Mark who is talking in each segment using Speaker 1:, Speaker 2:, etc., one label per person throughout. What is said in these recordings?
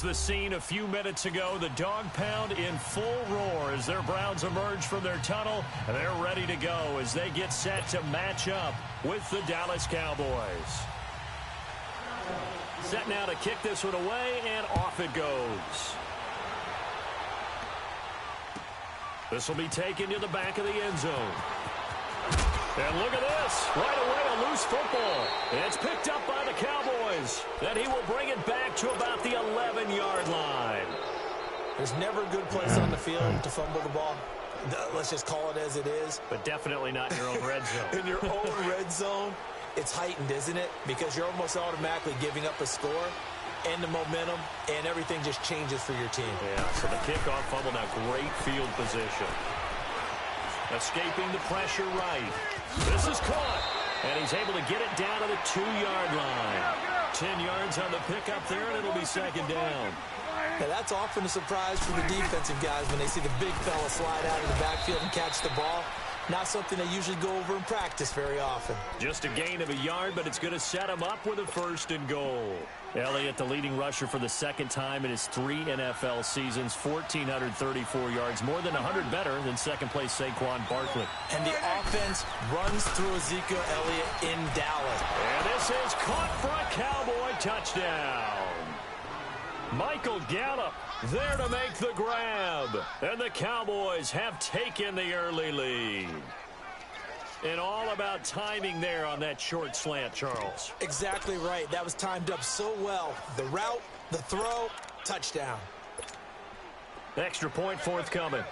Speaker 1: was the scene a few minutes ago. The dog pound in full roar as their Browns emerge from their tunnel. And they're ready to go as they get set to match up with the Dallas Cowboys. Set now to kick this one away, and off it goes. This will be taken to the back of the end zone. And look at this. Right away, a loose football. It's picked up by the Cowboys. Then he will bring it back to about the 11-yard line.
Speaker 2: There's never a good place on the field to fumble the ball. Let's just call it as it is.
Speaker 1: But definitely not in your own red zone.
Speaker 2: In your own red zone, it's heightened, isn't it? Because you're almost automatically giving up a score and the momentum, and everything just changes for your team.
Speaker 1: Yeah, so the kickoff fumble, now great field position. Escaping the pressure right. This is caught, and he's able to get it down to the 2-yard line. 10 yards on the pickup there, and it'll be second down.
Speaker 2: Now, that's often a surprise for the defensive guys when they see the big fella slide out of the backfield and catch the ball. Not something they usually go over in practice very often.
Speaker 1: Just a gain of a yard, but it's going to set him up with a 1st and goal. Elliott, the leading rusher for the second time in his 3 NFL seasons, 1,434 yards, more than 100 better than second-place Saquon Barkley.
Speaker 2: And the offense runs through Ezekiel Elliott in Dallas.
Speaker 1: And this is caught for a Cowboy touchdown. Michael Gallup there to make the grab. And the Cowboys have taken the early lead. And all about timing there on that short slant, Charles.
Speaker 2: Exactly right. That was timed up so well. The route, the throw, touchdown.
Speaker 1: Extra point forthcoming.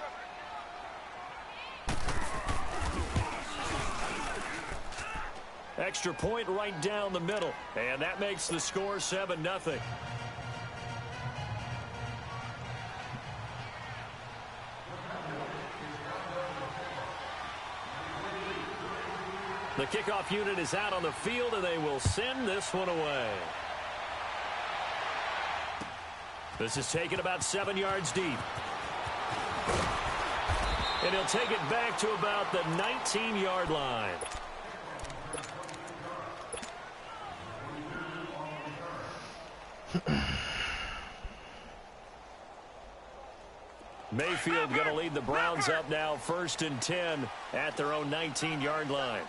Speaker 1: Extra point right down the middle. And that makes the score 7-0. The kickoff unit is out on the field, and they will send this one away. This is taken about 7 yards deep. And he'll take it back to about the 19-yard line. Mayfield going to lead the Browns up now, 1st and 10 at their own 19-yard line.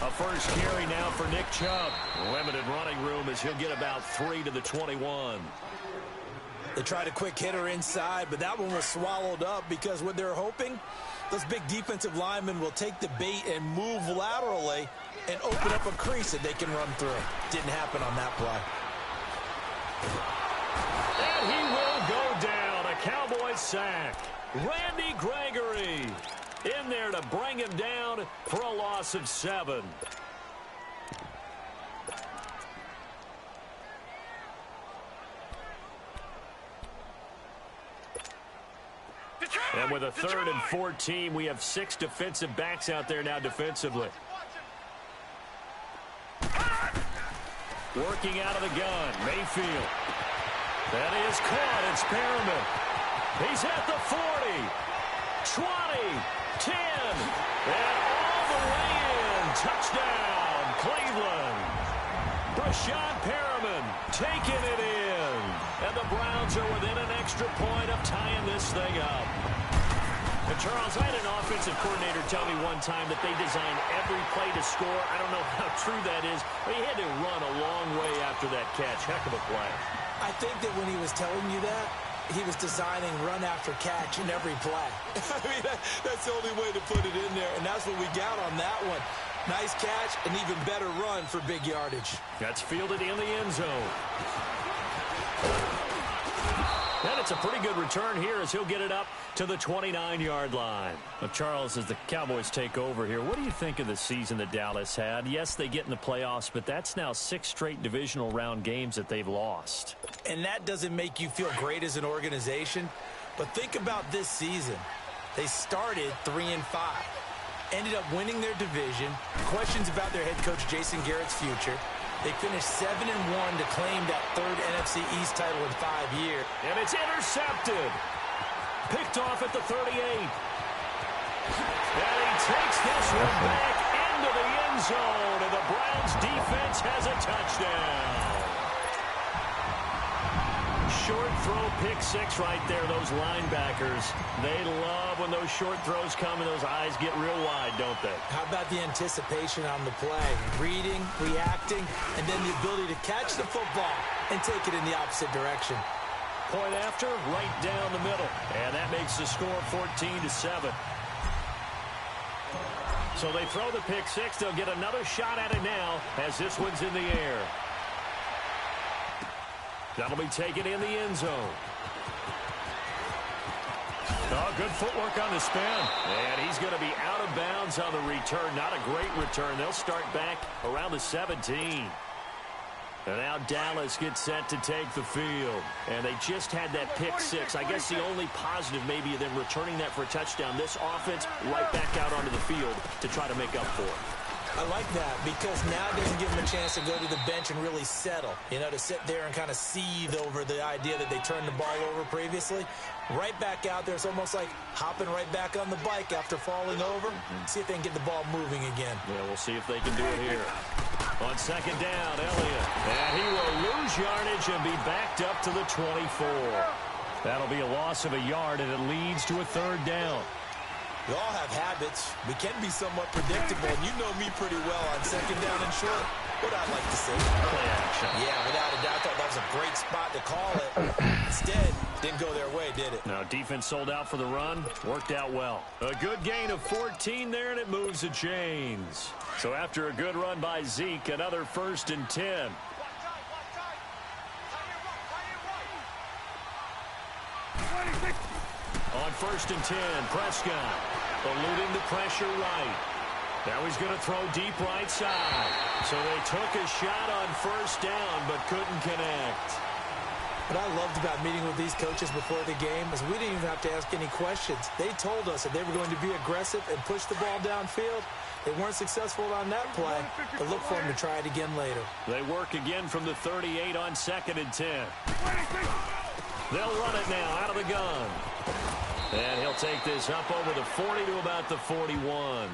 Speaker 1: A first carry now for Nick Chubb. Limited running room as he'll get about 3 to the 21.
Speaker 2: They tried a quick hitter inside, but that one was swallowed up because what they're hoping, those big defensive linemen will take the bait and move laterally and open up a crease that they can run through. Didn't happen on that play.
Speaker 1: And he will go down. A Cowboys sack. Randy Gregory in there to bring him down for a loss of 7. And with a 3rd and 14, we have 6 defensive backs out there now defensively. Working out of the gun, Mayfield. That is caught. It's Perriman. He's at the 40, 20, 10, and all the way in. Touchdown, Cleveland. Brashad Perriman taking it in. And the Browns are within an extra point of tying this thing up. And Charles, I had an offensive coordinator tell me one time that they designed every play to score. I don't know how true that is, but he had to run a long way after that catch. Heck of a play.
Speaker 2: I think that when he was telling you that, he was designing run after catch in every play. I mean, that's the only way to put it in there, and that's what we got on that one. Nice catch, an even better run for big yardage.
Speaker 1: That's fielded in the end zone. And it's a pretty good return here as he'll get it up to the 29-yard line. Well, Charles, as the Cowboys take over here, what do you think of the season that Dallas had? Yes, they get in the playoffs, but that's now 6 straight divisional round games that they've lost.
Speaker 2: And that doesn't make you feel great as an organization, but think about this season. They started 3-5, ended up winning their division, questions about their head coach Jason Garrett's future. They finished 7-1 to claim that 3rd NFC East title in 5 years.
Speaker 1: And it's intercepted. Picked off at the 38. And he takes this one back into the end zone. And the Browns defense has a touchdown. throw pick six right there, those linebackers. They love when those short throws come and those eyes get real wide, don't they?
Speaker 2: How about the anticipation on the play? Reading, reacting, and then the ability to catch the football and take it in the opposite direction.
Speaker 1: Point after, right down the middle. And that makes the score 14-7. So they throw the pick six. They'll get another shot at it now as this one's in the air. That'll be taken in the end zone. Oh, good footwork on the spin. And he's going to be out of bounds on the return. Not a great return. They'll start back around the 17. And now Dallas gets set to take the field. And they just had that pick six. I guess the only positive maybe of them returning that for a touchdown. This offense right back out onto the field to try to make up for it.
Speaker 2: I like that because now it doesn't give them a chance to go to the bench and really settle. You know, to sit there and kind of seethe over the idea that they turned the ball over previously. Right back out there. It's almost like hopping right back on the bike after falling over. See if they can get the ball moving again.
Speaker 1: Yeah, we'll see if they can do it here. On second down, Elliott. And he will lose yardage and be backed up to the 24. That'll be a loss of a yard, and it leads to a third down.
Speaker 2: We all have habits. We can be somewhat predictable, and you know me pretty well on second down and short. What I'd like to see.
Speaker 1: Play action.
Speaker 2: Yeah, without a doubt. I thought that was a great spot to call it. Instead, didn't go their way, did it?
Speaker 1: No, defense sold out for the run. Worked out well. A good gain of 14 there, and it moves the chains. So after a good run by Zeke, another 1st and 10. On 1st and 10, Prescott eluding the pressure right. Now he's going to throw deep right side. So they took a shot on 1st down but couldn't connect.
Speaker 2: What I loved about meeting with these coaches before the game is we didn't even have to ask any questions. They told us that they were going to be aggressive and push the ball downfield. They weren't successful on that play, but look for them to try it again later.
Speaker 1: They work again from the 38 on 2nd and 10. They'll run it now out of the gun. And he'll take this up over the 40 to about the 41.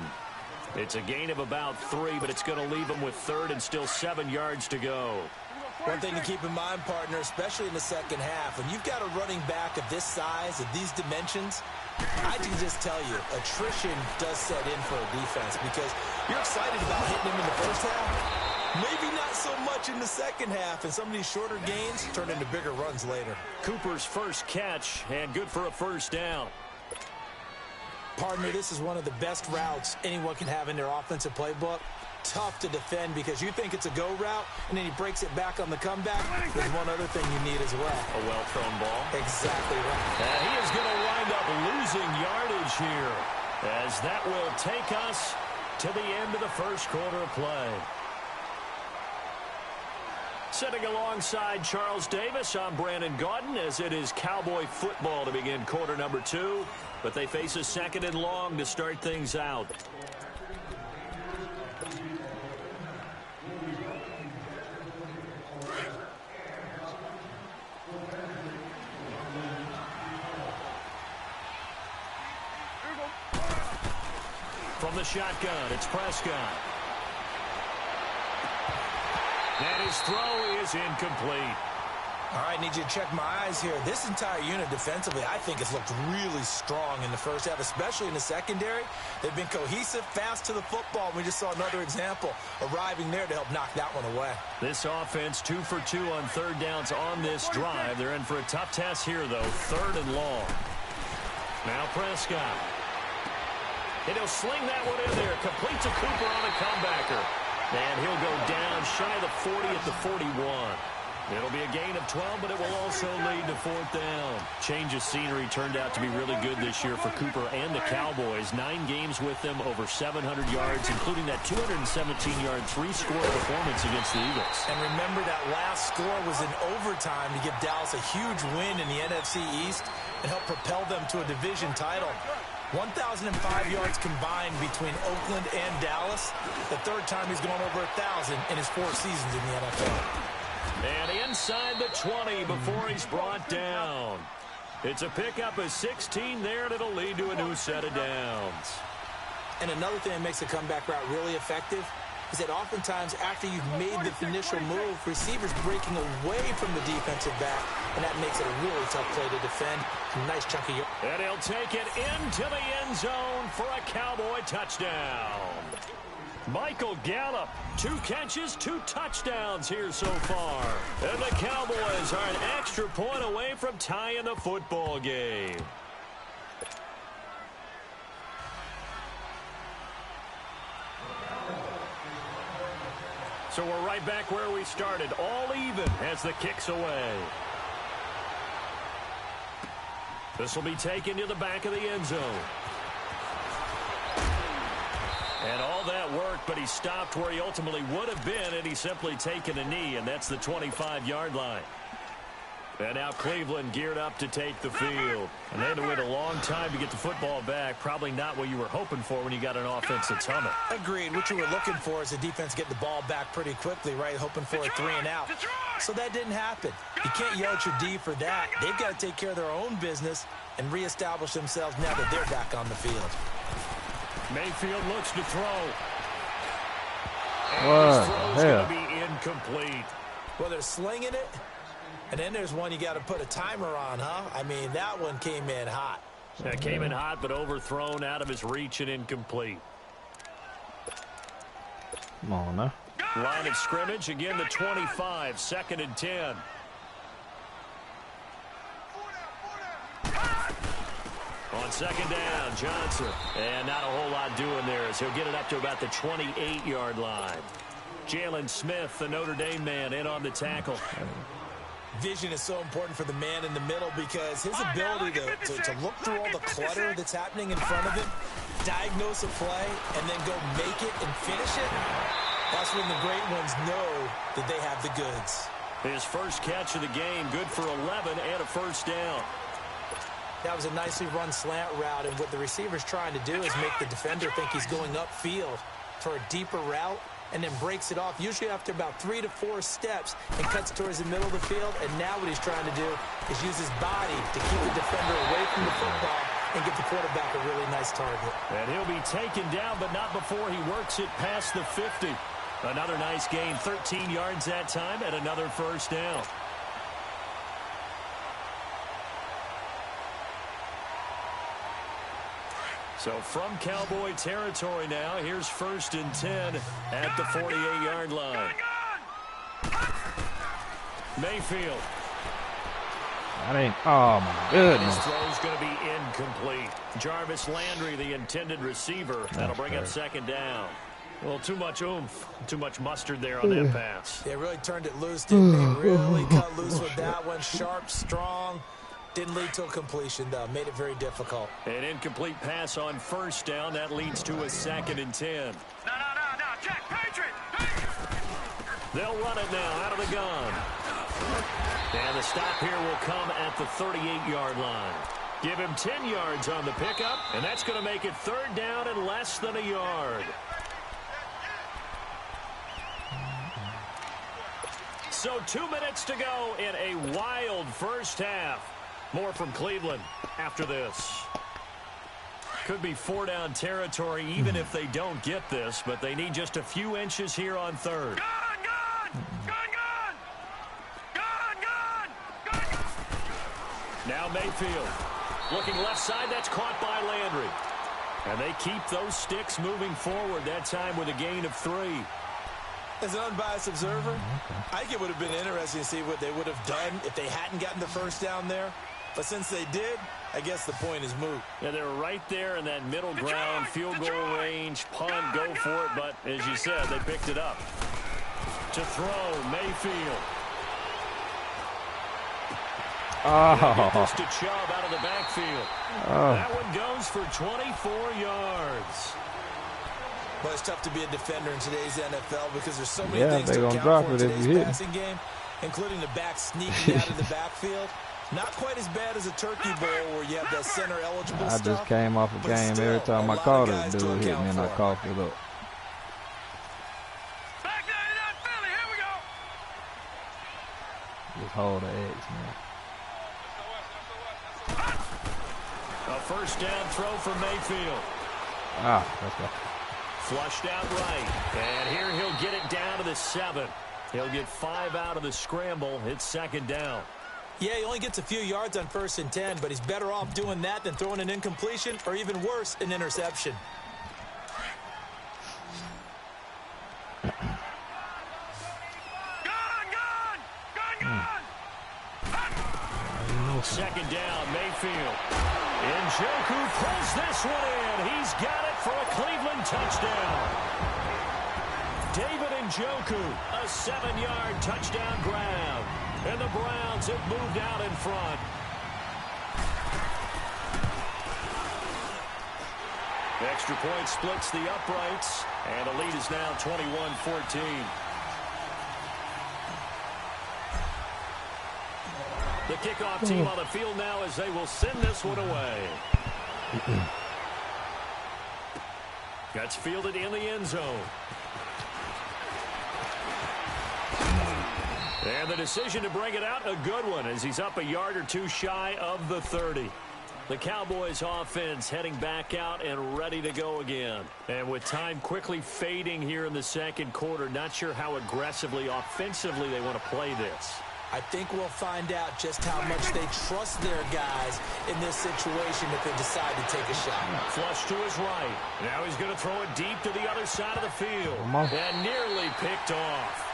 Speaker 1: It's a gain of about 3, but it's going to leave them with 3rd and still 7 yards to go.
Speaker 2: One thing to keep in mind, partner, especially in the second half, when you've got a running back of this size, of these dimensions, I can just tell you, attrition does set in for a defense because you're excited about hitting him in the first half. Maybe not so much in the second half, and some of these shorter gains turn into bigger runs later.
Speaker 1: Cooper's first catch, and good for a 1st down.
Speaker 2: Partner, this is one of the best routes anyone can have in their offensive playbook. Tough to defend because you think it's a go route, and then he breaks it back on the comeback. There's one other thing you need as well.
Speaker 1: A well-thrown ball.
Speaker 2: Exactly right.
Speaker 1: And he is going to wind up losing yardage here, as that will take us to the end of the first quarter of play. Sitting alongside Charles Davis, I'm Brandon Gaudin, as it is Cowboy football to begin quarter number 2. But they face a 2nd and long to start things out. From the shotgun, it's Prescott. And his throw is incomplete.
Speaker 2: All right, need you to check my eyes here. This entire unit defensively, I think, has looked really strong in the first half, especially in the secondary. They've been cohesive, fast to the football. We just saw another example arriving there to help knock that one away.
Speaker 1: This offense 2 for 2 on 3rd downs on this drive. They're in for a tough test here, though. 3rd and long. Now Prescott. And he'll sling that one in there. Complete to Cooper on a comebacker. And he'll go down shy of the 40 at the 41. It'll be a gain of 12, but it will also lead to 4th down. Change of scenery turned out to be really good this year for Cooper and the Cowboys. 9 games with them, over 700 yards, including that 217-yard 3-score performance against the Eagles.
Speaker 2: And remember, that last score was in overtime to give Dallas a huge win in the NFC East and help propel them to a division title. 1,005 yards combined between Oakland and Dallas. The 3rd time he's gone over 1,000 in his 4 seasons in the NFL.
Speaker 1: And inside the 20 before he's brought down. It's a pickup of 16 there, and it'll lead to a new set of downs.
Speaker 2: And another thing that makes the comeback route really effective, is that oftentimes after you've made the initial move, receivers breaking away from the defensive back, and that makes it a really tough play to defend. A nice chunk of yards.
Speaker 1: And he'll take it into the end zone for a Cowboy touchdown. Michael Gallup, 2 catches, 2 touchdowns here so far. And the Cowboys are an extra point away from tying the football game. So we're right back where we started, all even as the kick's away. This will be taken to the back of the end zone. And all that work, but he stopped where he ultimately would have been, and he's simply taken a knee, and that's the 25-yard line. And now Cleveland geared up to take the field. And they had to wait a long time to get the football back. Probably not what you were hoping for when you got an offense that's humming.
Speaker 2: Agreed. What you were looking for is the defense get the ball back pretty quickly, right? Hoping for a 3 and out. So that didn't happen. You can't yell at your D for that. They've got to take care of their own business and reestablish themselves now that they're back on the field.
Speaker 1: Mayfield looks to throw.
Speaker 3: What?
Speaker 1: His throw's going to be incomplete.
Speaker 2: Well, they're slinging it, and then there's one you got to put a timer on, huh? I mean, that one came in hot.
Speaker 1: That came in hot, but overthrown, out of his reach and incomplete.
Speaker 3: Come on now.
Speaker 1: Line of scrimmage, again the 25, 2nd and 10. On 2nd down, Johnson. And not a whole lot doing there as he'll get it up to about the 28-yard line. Jalen Smith, the Notre Dame man, in on the tackle.
Speaker 2: Vision is so important for the man in the middle because his ability to look through all the clutter that's happening in front of him, diagnose a play, and then go make it and finish it, that's when the great ones know that they have the goods.
Speaker 1: His first catch of the game, good for 11 and a first down.
Speaker 2: That was a nicely run slant route, and what the receiver's trying to do is make the defender think he's going upfield for a deeper route, and then breaks it off, usually after about 3 to 4 steps, and cuts towards the middle of the field. And now what he's trying to do is use his body to keep the defender away from the football and get the quarterback a really nice target.
Speaker 1: And he'll be taken down, but not before he works it past the 50. Another nice gain, 13 yards that time, and another first down. So from Cowboy territory now, here's 1st and 10 at the 48-yard line. Mayfield.
Speaker 3: That ain't, oh my goodness.
Speaker 1: His throw's going to be incomplete. Jarvis Landry, the intended receiver. That'll bring up 2nd down. Well, too much oomph, too much mustard there on that pass.
Speaker 2: They really turned it loose, didn't they? Really cut loose with that one. Sharp, strong. Didn't lead to a completion, though. Made it very difficult.
Speaker 1: An incomplete pass on 1st down. That leads to a 2nd and 10.
Speaker 4: No, Jack, Patriot!
Speaker 1: They'll run it now out of the gun. And the stop here will come at the 38-yard line. Give him 10 yards on the pickup, and that's going to make it 3rd down and less than a yard. So 2 minutes to go in a wild first half. More from Cleveland after this. Could be 4-down territory even if they don't get this, but they need just a few inches here on 3rd. Now Mayfield. Looking left side, that's caught by Landry. And they keep those sticks moving forward, that time with a gain of 3.
Speaker 2: As an unbiased observer, I think it would have been interesting to see what they would have done if they hadn't gotten the first down there. But since they did, I guess the point is moot.
Speaker 1: Yeah, they're right there in that middle ground, field goal range, punt, go for it. But as you said, they picked it up. To throw, Mayfield.
Speaker 3: Oh.
Speaker 1: Just to Chubb out of the backfield. That one goes for 24 yards.
Speaker 2: But it's tough to be a defender in today's NFL because there's so many things to account
Speaker 3: drop
Speaker 2: for in
Speaker 3: it if
Speaker 2: today's
Speaker 3: you hit.
Speaker 2: passing game, including the back sneaking out of the backfield. Not quite as bad as a turkey bowl where you have that center eligible
Speaker 3: I just came off a game. Every time I caught it, dude hit me and I coughed it up.
Speaker 4: Back there in Philly, here we go.
Speaker 3: Just hold the X, man.
Speaker 1: A first down throw for Mayfield.
Speaker 3: Ah, that's right.
Speaker 1: Flushed out right. And here he'll get it down to the 7. He'll get 5 out of the scramble. It's second down.
Speaker 2: Yeah, he only gets a few yards on 1st and 10, but he's better off doing that than throwing an incompletion or even worse, an interception.
Speaker 1: Second down, Mayfield. Njoku pulls this one in. He's got it for a Cleveland touchdown. David Njoku, a 7-yard touchdown grab. And the Browns have moved out in front. Extra point splits the uprights, and the lead is now 21-14. The kickoff team on the field now as they will send this one away. That's fielded in the end zone. And the decision to bring it out, a good one, as he's up a yard or two shy of the 30. The Cowboys offense heading back out and ready to go again. And with time quickly fading here in the second quarter, not sure how aggressively, offensively they want to play this.
Speaker 2: I think we'll find out just how much they trust their guys in this situation if they decide to take a shot.
Speaker 1: Flush to his right. Now he's going to throw it deep to the other side of the field. And nearly picked off.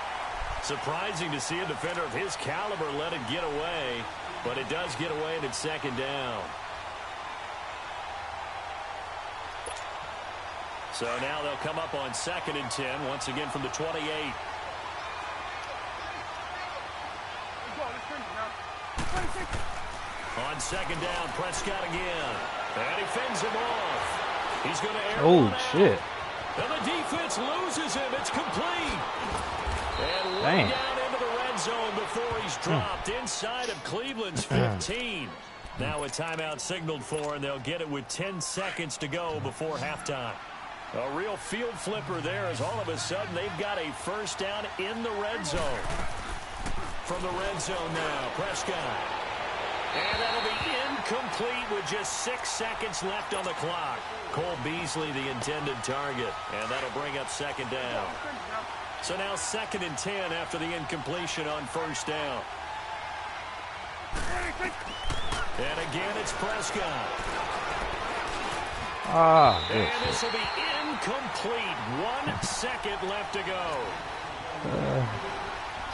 Speaker 1: Surprising to see a defender of his caliber let it get away, but it does get away and it's second down. So now they'll come up on 2nd and 10, once again from the 28. On 2nd down, Prescott again. And he fends him off. He's going to air one
Speaker 3: shit.
Speaker 1: And the defense loses him. It's complete. And way down into the red zone before he's dropped inside of Cleveland's 15. Now a timeout signaled for, and they'll get it with 10 seconds to go before halftime. A real field flipper there as all of a sudden they've got a first down in the red zone. From the red zone now, Prescott. And that'll be incomplete with just 6 seconds left on the clock. Cole Beasley, the intended target, and that'll bring up second down. So now 2nd and 10 after the incompletion on first down. And again, it's Prescott. And this will be incomplete. 1 second left to go.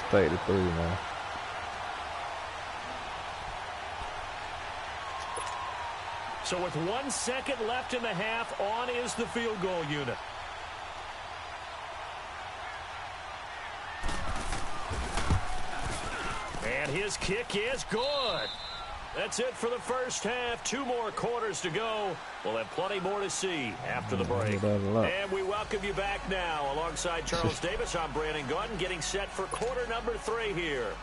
Speaker 3: Stay to 3 now.
Speaker 1: So with 1 second left in the half, on is the field goal unit. And his kick is good. That's it for the first half. 2 more quarters to go. We'll have plenty more to see after the break. And we welcome you back now. Alongside Charles Davis, I'm Brandon Gordon, getting set for quarter number 3 here.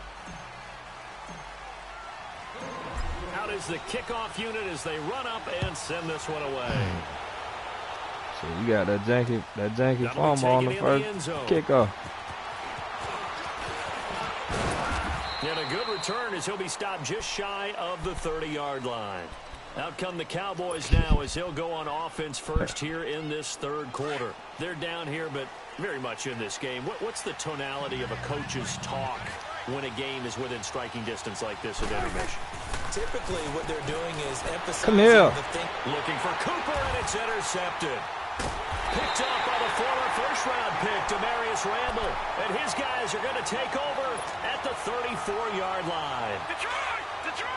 Speaker 1: Out is the kickoff unit as they run up and send this one away.
Speaker 3: So you got that janky fumble on the first kickoff.
Speaker 1: And a good return as he'll be stopped just shy of the 30-yard line. Out come the Cowboys now as he'll go on offense first here in this third quarter. They're down here, but very much in this game. What's the tonality of a coach's talk when a game is within striking distance like this at intermission?
Speaker 2: Typically, what they're doing is emphasizing the thing.
Speaker 1: Looking for Cooper, and it's intercepted. Picked up by the former first-round pick, Demarius Randall. And his guys are going to take over at the 34-yard line.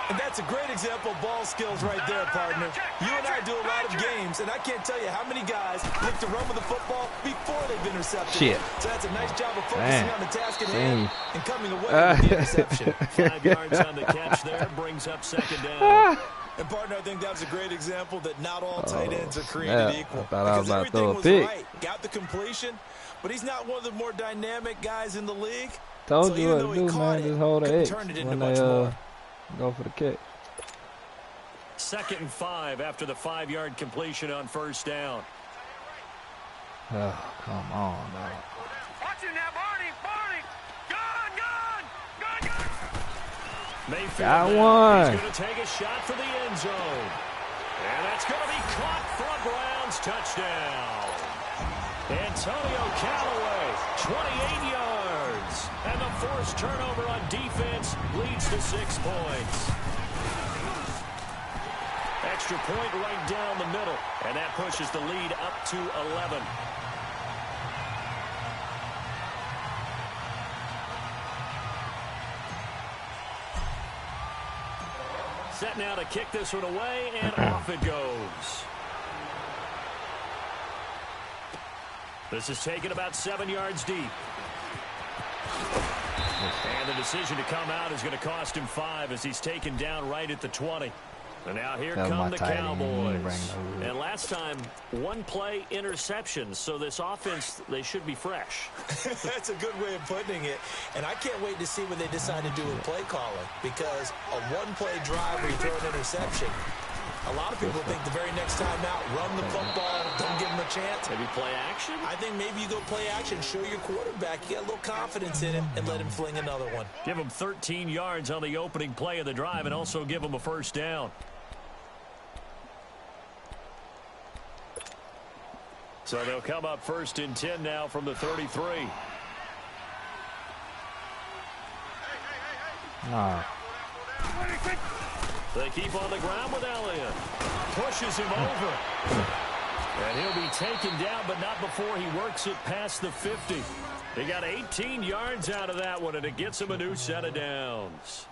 Speaker 2: And that's a great example of ball skills right there, partner. You and I do a lot of games, and I can't tell you how many guys look to run with the football before they've intercepted.
Speaker 3: Shit.
Speaker 2: So that's a nice job of focusing on the task at hand and coming away with the interception.
Speaker 1: 5 yards on the catch there, brings up second down.
Speaker 2: And, partner, I think that was a great example that not all tight ends are created equal.
Speaker 3: I thought I was about to throw a
Speaker 2: everything was
Speaker 3: pick.
Speaker 2: right. Got the completion, but he's not one of the more dynamic guys in the league.
Speaker 3: Told you what to do, man. Just hold the X when they go for the kick.
Speaker 1: 2nd and 5 after the 5-yard completion on first down.
Speaker 3: Oh, come on, dog.
Speaker 4: Watch him now, Barney. Gone.
Speaker 1: Mayfield
Speaker 3: got one.
Speaker 1: He's going to take a shot for the end zone. And that's going to be caught for a Browns touchdown. Antonio Callaway, 28 yards. And the forced turnover on defense leads to 6 points. Extra point right down the middle. And that pushes the lead up to 11. Set now to kick this one away, and off it goes. This is taken about 7 yards deep. And the decision to come out is going to cost him 5 as he's taken down right at the 20. And now here come the Cowboys. And last time, 1 play interception. So this offense, they should be fresh.
Speaker 2: That's a good way of putting it. And I can't wait to see what they decide to do with play calling. Because a 1-play drive where you throw an interception, a lot of people think the very next time out, run the football, don't give him a chance.
Speaker 1: Maybe play action?
Speaker 2: I think maybe you go play action, show your quarterback you got a little confidence in him, and let him fling another one.
Speaker 1: Give him 13 yards on the opening play of the drive and also give him a first down. So they'll come up 1st and 10 now from the 33.
Speaker 3: Nah.
Speaker 1: They keep on the ground with Elliott. Pushes him over. And he'll be taken down, but not before he works it past the 50. He got 18 yards out of that one, and it gets him a new set of downs.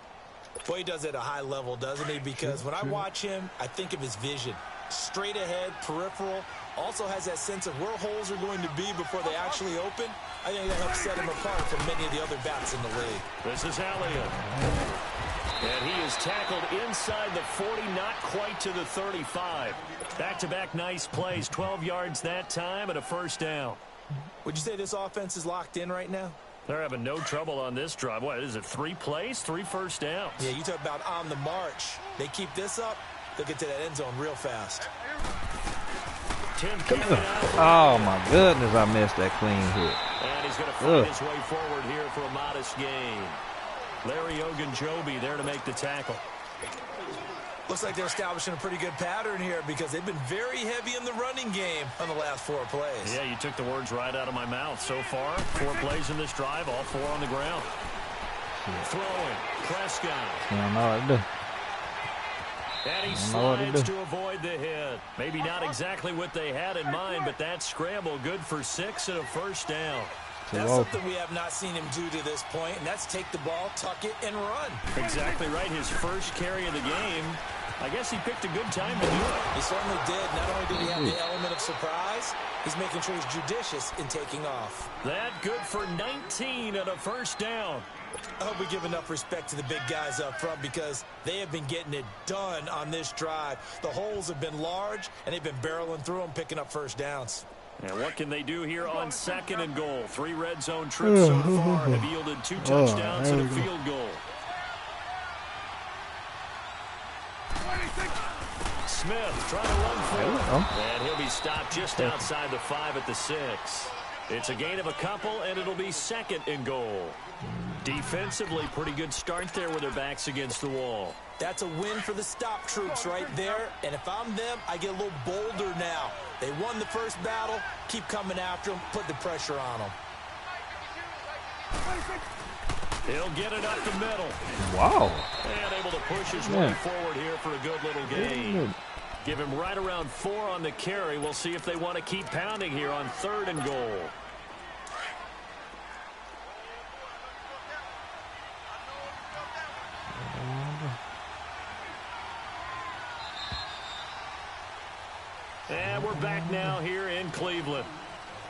Speaker 2: Boy, he does it at a high level, doesn't he? Because when I watch him, I think of his vision. Straight ahead, peripheral. Also has that sense of where holes are going to be before they actually open. I think that helps set him apart from many of the other backs in the league.
Speaker 1: This is Elliott. And he is tackled inside the 40, not quite to the 35. Back-to-back nice plays, 12 yards that time and a first down.
Speaker 2: Would you say this offense is locked in right now?
Speaker 1: They're having no trouble on this drive. What is it, 3 plays, 3 first downs?
Speaker 2: Yeah, you talk about on the march. They keep this up, they'll get to that end zone real fast.
Speaker 3: Oh, my goodness, I missed that clean hit.
Speaker 1: And he's going to find his way forward here for a modest gain. Larry Ogunjobi there to make the tackle.
Speaker 2: Looks like they're establishing a pretty good pattern here because they've been very heavy in the running game on the last 4 plays.
Speaker 1: Yeah, you took the words right out of my mouth. So far, 4 plays in this drive, all 4 on the ground. Throwing, Prescott.
Speaker 3: I don't know what to do.
Speaker 1: And he slides to avoid the hit. Maybe not exactly what they had in mind, but that scramble good for 6 and a first down.
Speaker 2: That's something we have not seen him do to this point, and that's take the ball, tuck it, and run.
Speaker 1: Exactly right. His first carry of the game. I guess he picked a good time to do it.
Speaker 2: He certainly did. Not only did he have the element of surprise, he's making sure he's judicious in taking off.
Speaker 1: That good for 19 and a first down.
Speaker 2: I hope we give enough respect to the big guys up front because they have been getting it done on this drive. The holes have been large, and they've been barreling through them, picking up first downs.
Speaker 1: And what can they do here on 2nd and goal? 3 red zone trips so far have yielded 2 touchdowns and a field goal. Smith trying to run forward. And he'll be stopped just outside the 5 at the 6. It's a gain of a couple, and it'll be 2nd and goal. Defensively, pretty good start there with their backs against the wall.
Speaker 2: That's a win for the stop troops right there. And if I'm them, I get a little bolder now. They won the first battle. Keep coming after them. Put the pressure on them.
Speaker 1: He'll get it up the middle.
Speaker 3: Wow.
Speaker 1: And able to push his way forward here for a good little gain. Give him right around 4 on the carry. We'll see if they want to keep pounding here on 3rd and goal. And we're back now here in Cleveland.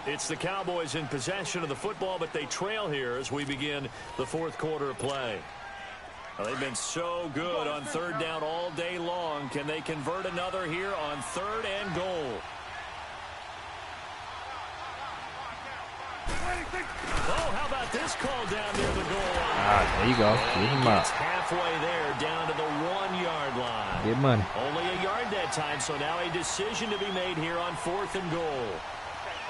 Speaker 1: It's the Cowboys in possession of the football, but they trail here as we begin the 4th quarter of play. Well, they've been so good on 3rd down all day long. Can they convert another here on 3rd and goal? Oh, how about this call down near the goal line?
Speaker 3: There you go. Keep him up.
Speaker 1: It's halfway there down to the 1-yard line.
Speaker 3: Get money.
Speaker 1: Only a yard that time, so now a decision to be made here on 4th and goal.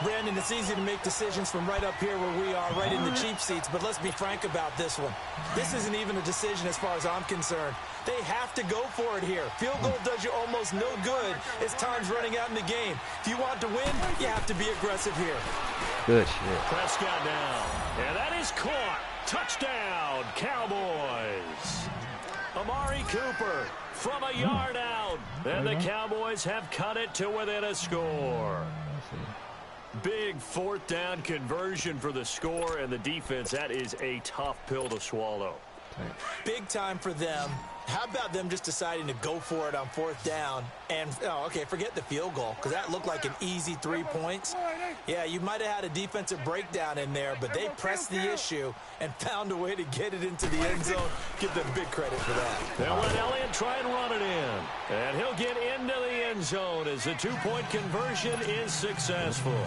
Speaker 2: Brandon, it's easy to make decisions from right up here where we are, right in the cheap seats, but let's be frank about this one. This isn't even a decision as far as I'm concerned. They have to go for it here. Field goal does you almost no good as time's running out in the game. If you want to win, you have to be aggressive here.
Speaker 3: Good shit.
Speaker 1: Prescott down. And that is caught. Touchdown, Cowboys. Amari Cooper from a yard out. And the Cowboys have cut it to within a score. Big fourth down conversion for the score, and the defense, that is a tough pill to swallow.
Speaker 2: Big time for them. How about them just deciding to go for it on fourth down? And, okay, forget the field goal, because that looked like an easy 3 points. Yeah, you might have had a defensive breakdown in there, but they pressed the issue and found a way to get it into the end zone. Give them big credit for that.
Speaker 1: They'll let Elliott try and run it in. And he'll get into the end zone as the two-point conversion is successful.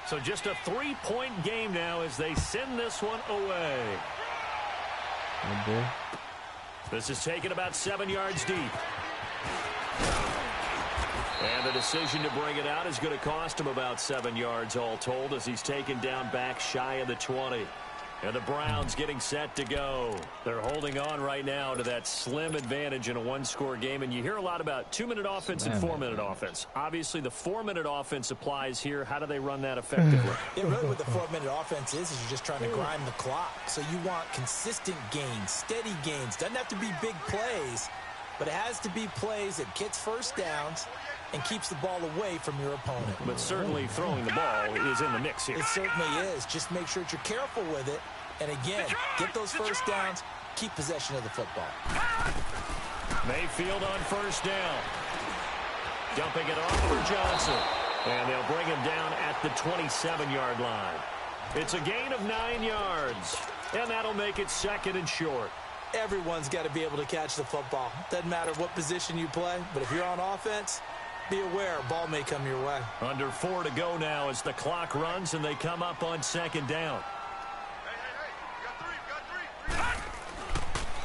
Speaker 1: So just a 3-point game now as they send this one away.
Speaker 3: Okay.
Speaker 1: This is taken about 7 yards deep. And the decision to bring it out is going to cost him about 7 yards all told as he's taken down back shy of the 20. And the Browns getting set to go. They're holding on right now to that slim advantage in a one-score game. And you hear a lot about 2-minute offense and 4-minute offense. Obviously, the 4-minute offense applies here. How do they run that effectively?
Speaker 2: Yeah, really what the 4-minute offense is you're just trying to grind the clock. So you want consistent gains, steady gains. Doesn't have to be big plays, but it has to be plays that gets first downs and keeps the ball away from your opponent.
Speaker 1: But certainly throwing the ball is in the mix here.
Speaker 2: It certainly is. Just make sure that you're careful with it. And again, get those first downs, keep possession of the football.
Speaker 1: Mayfield on first down. Dumping it off for Johnson. And they'll bring him down at the 27-yard line. It's a gain of 9 yards. And that'll make it second and short.
Speaker 2: Everyone's got to be able to catch the football. Doesn't matter what position you play, but if you're on offense, be aware, ball may come your way.
Speaker 1: Under 4 to go now as the clock runs and they come up on second down.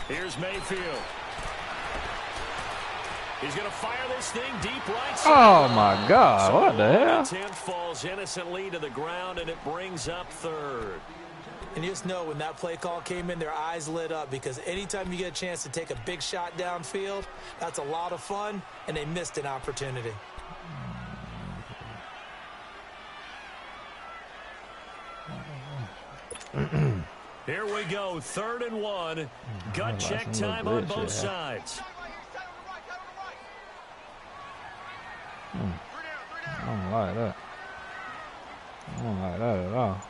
Speaker 1: Here's Mayfield. He's going to fire this thing deep right side.
Speaker 3: Oh, my God. What the hell?
Speaker 1: Attempt falls innocently to the ground, and it brings up third.
Speaker 2: And you just know when that play call came in, their eyes lit up because anytime you get a chance to take a big shot downfield, that's a lot of fun, and they missed an opportunity.
Speaker 1: Here we go, 3rd and 1. Gut check time on both sides.
Speaker 3: I don't like that. I don't like that at all.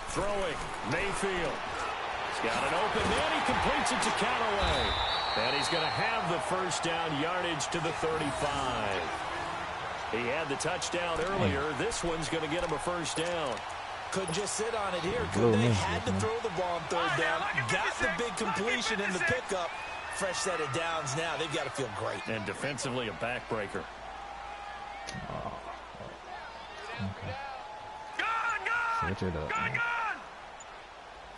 Speaker 1: Throwing, Mayfield. He's got an open man. He completes it to Callaway. And he's going to have the first down yardage to the 35. He had the touchdown earlier. This one's going to get him a first down.
Speaker 2: Couldn't just sit on it here, could they? Had to throw the ball on third down. Got the big completion in the pickup. Fresh set of downs now. They've got to feel great.
Speaker 1: And defensively, a backbreaker.
Speaker 3: Oh. Okay.
Speaker 4: Gone!
Speaker 3: Switch it up.
Speaker 4: Gone!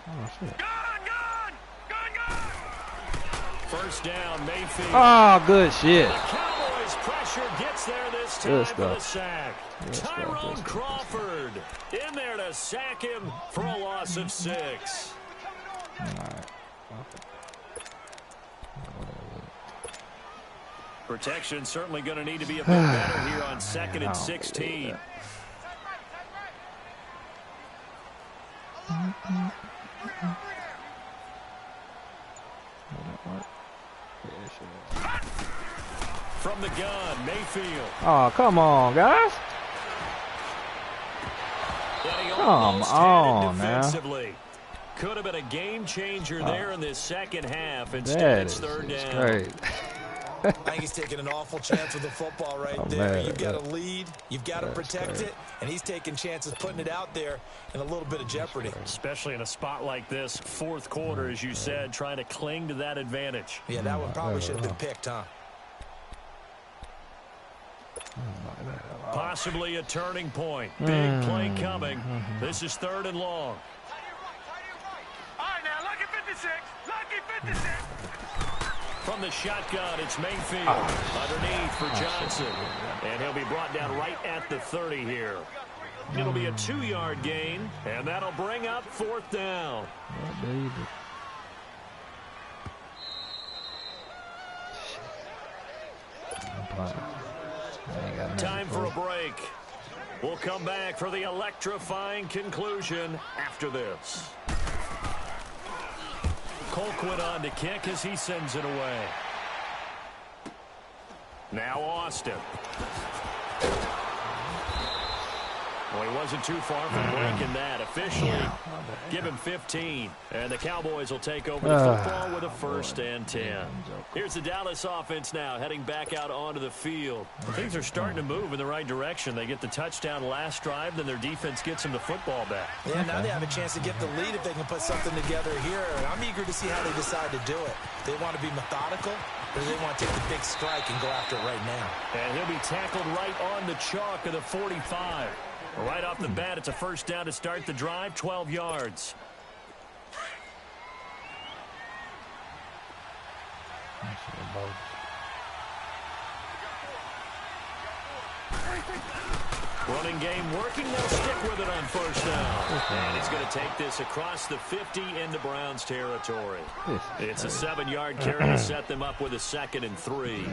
Speaker 3: Oh, shit.
Speaker 4: Gone!
Speaker 1: First down, Mayfield.
Speaker 3: Oh, good shit.
Speaker 1: The Cowboys pressure gets there this time for the sack. Tyrone Crawford in there to sack him for a loss of 6.
Speaker 3: All right.
Speaker 1: Protection certainly going to need to be a bit better here on 2nd and 16. From the gun, Mayfield.
Speaker 3: Oh, come on, guys. Come on, now.
Speaker 1: Could have been a game changer there in this second half. Instead,
Speaker 3: That
Speaker 1: it's
Speaker 3: is
Speaker 1: 3rd down.
Speaker 3: great.
Speaker 2: I think he's taking an awful chance with the football right there. You've got to lead. You've got to protect it. And he's taking chances putting it out there in a little bit of jeopardy.
Speaker 1: Especially in a spot like this, 4th quarter, as you said, trying to cling to that advantage.
Speaker 2: Yeah, that one probably should have been picked, huh?
Speaker 1: Possibly a turning point. Big play coming. This is 3rd and long.
Speaker 4: All right, now, lucky 56. Lucky 56.
Speaker 1: From the shotgun, it's Mayfield underneath for Johnson. And he'll be brought down right at the 30 here. It'll be a 2-yard gain, and that'll bring up 4th down.
Speaker 3: Oh, baby.
Speaker 1: Time for a break. We'll come back for the electrifying conclusion after this. Colquitt on to kick as he sends it away. Now Austin. Well, he wasn't too far from breaking that. Officially, give him 15. And the Cowboys will take over the football with a 1st and 10. Here's the Dallas offense now, heading back out onto the field. Things are starting to move in the right direction. They get the touchdown last drive, then their defense gets them the football back.
Speaker 2: Yeah, now they have a chance to get the lead if they can put something together here. And I'm eager to see how they decide to do it. They want to be methodical, or do they want to take the big strike and go after it right now?
Speaker 1: And he'll be tackled right on the chalk of the 45. Right off the bat, it's a 1st down to start the drive, 12 yards. Running game working. They'll stick with it on 1st down. And he's going to take this across the 50 into Browns territory. It's a 7-yard carry to set them up with a 2nd and 3.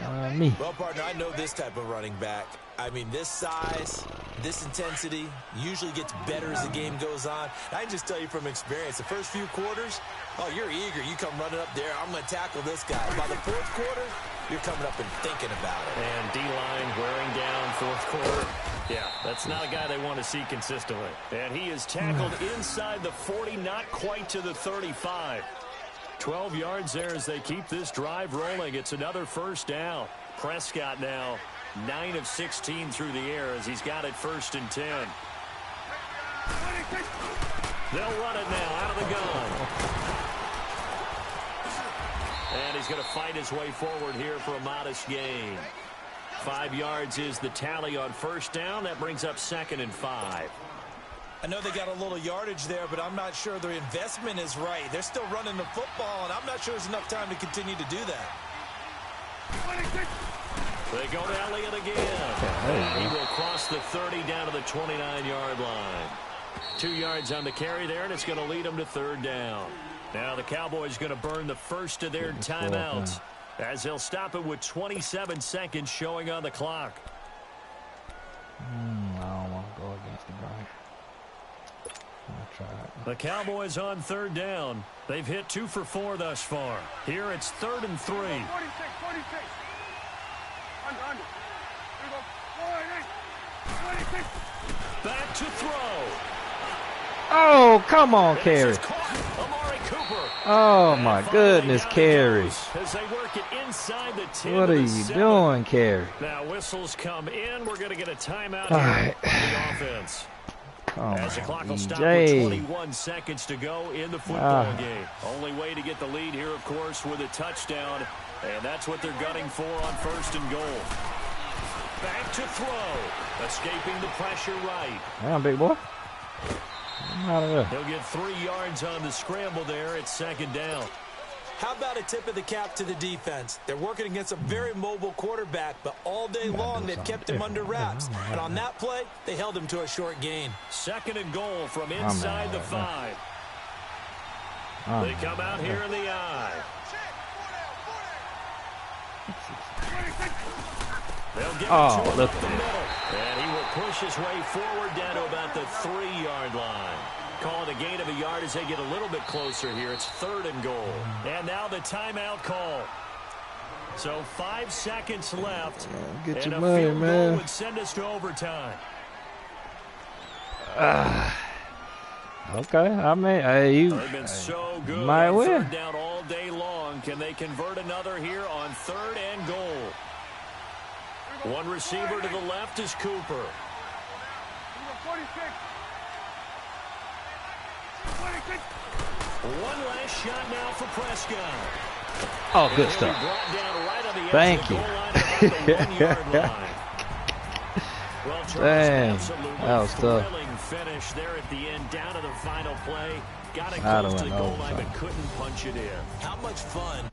Speaker 2: Well, partner, I know this type of running back. I mean, this size, this intensity usually gets better as the game goes on. I can just tell you from experience, the first few quarters, oh, you're eager. You come running up there. I'm going to tackle this guy. By the 4th quarter, you're coming up and thinking about it.
Speaker 1: And D-line wearing down 4th quarter. Yeah, that's not a guy they want to see consistently. And he is tackled inside the 40, not quite to the 35. 12 yards there as they keep this drive rolling. It's another 1st down. Prescott now 9 of 16 through the air as he's got it 1st and 10. They'll run it now out of the gun. And he's going to fight his way forward here for a modest gain. 5 yards is the tally on 1st down. That brings up 2nd and 5.
Speaker 2: I know they got a little yardage there, but I'm not sure their investment is right. They're still running the football, and I'm not sure there's enough time to continue to do that.
Speaker 1: They go to Elliott again. He will cross the 30 down to the 29-yard line. 2 yards on the carry there, and it's going to lead them to 3rd down. Now the Cowboys going to burn the first of their timeouts as they'll stop it with 27 seconds showing on the clock.
Speaker 3: I don't want to go against the grain.
Speaker 1: The Cowboys on 3rd down. They've hit 2 for 4 thus far. Here it's 3rd and 3.
Speaker 4: 46. Under. Here we go. 46.
Speaker 1: Back to throw.
Speaker 3: Oh, come on, Carey. Oh, my goodness, Carey.
Speaker 1: As they work it inside the 10.
Speaker 3: What are you doing, Carey?
Speaker 1: Now whistles come in. We're going to get a timeout here from the offense. As the clock will stop with 21 seconds to go in the football game. Only way to get the lead here, of course, with a touchdown. And that's what they're gunning for on 1st and goal. Back to throw. Escaping the pressure right.
Speaker 3: Damn, big boy. Out of there.
Speaker 1: He'll get 3 yards on the scramble there at 2nd down.
Speaker 2: How about a tip of the cap to the defense? They're working against a very mobile quarterback, but all day long they've kept him under wraps. And on that play, they held him to a short gain.
Speaker 1: 2nd and goal from inside the 5. They come out here in the eye. They'll give it to him up the middle. And he will push his way forward down to about the 3-yard line. Calling a gain of a yard as they get a little bit closer here. It's 3rd and goal. And now the timeout call. So 5 seconds left.
Speaker 3: Get
Speaker 1: and
Speaker 3: your
Speaker 1: a
Speaker 3: money,
Speaker 1: field
Speaker 3: man.
Speaker 1: goal would send us to overtime.
Speaker 3: Okay, I mean, hey, you
Speaker 1: They've been so good
Speaker 3: might
Speaker 1: on
Speaker 3: win.
Speaker 1: 3rd down all day long. Can they convert another here on 3rd and goal? One receiver to the left is Cooper.
Speaker 4: 46.
Speaker 1: One last shot now for Prescott.
Speaker 3: Oh, good stuff. Thank you.
Speaker 1: Well,
Speaker 3: Dang, that was tough.
Speaker 1: Finish there at the end, down to the final play. Got it
Speaker 3: I
Speaker 1: close
Speaker 3: don't
Speaker 1: to the
Speaker 3: know,
Speaker 1: goal line, but couldn't punch it in.
Speaker 2: How much fun